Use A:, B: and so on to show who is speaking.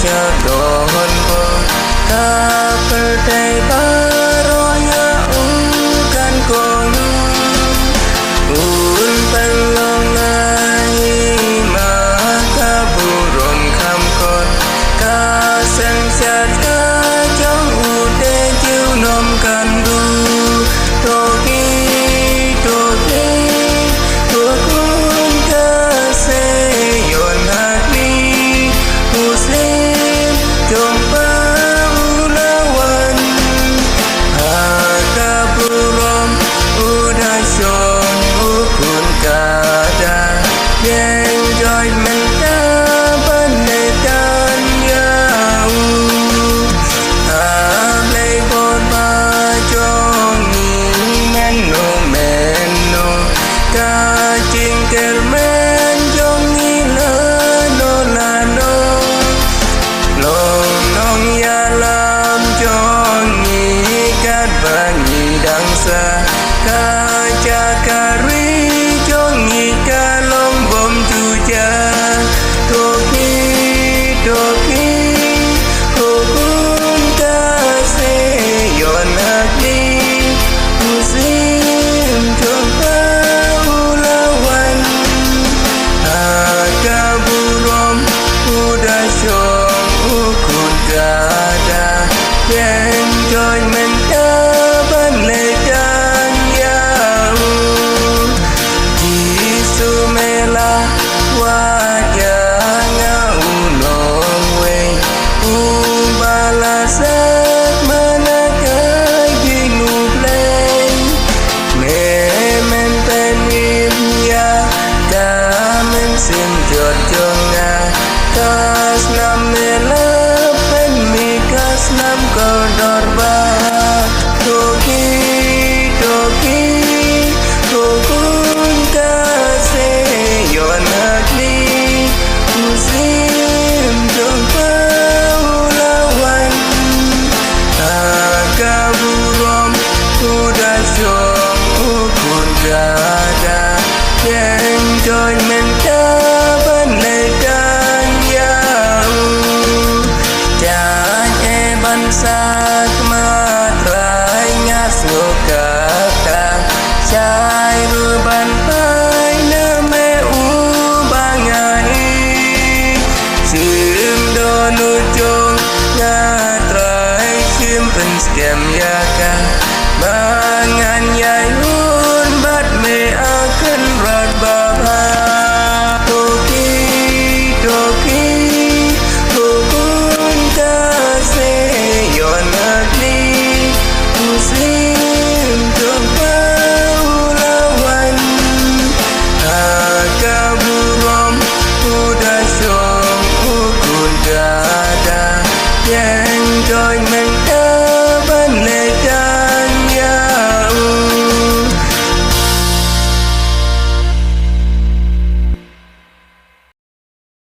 A: syadon ko kapatay baronya kan ko un panlongai makaburon kamkon kasang syadka jong ude jiu nom kandu toki toki tukun kase yon hakli muslim jompa ulawan hakaburom udah syong ukun kada yang joy menta pendekan yau ablay bon ba jong ni meno meno ka jingkel men jong ni lano lano long nong ya lam jong ni kat bangi dangsa ka jakari jong ni kalong bom juja toki toki hukum kase yon hakli muslim jompa ulawan hakaburom udah syong ukun kada yang joy menta banledan yau jisu mela wajahnya ulong we ubalasak manakai ginubleng memen penim ya kamen sim jod jonga kas nam mela pen mikas nam kodor ba toki toki tukun kase yon hakli muslim jompa ulawan hakaburom udah syong ukun kada yang joy menta banledan yau jan bansak matrai ngasno kata cai ruban pai name ubangai sim donu jong ngatrai sim penskem yaka mangan yai hun bat me akan rat baba toki toki hukun kase yon hakli muslim jompa ulawan hakaburom udah syong ukun kada yang joy menta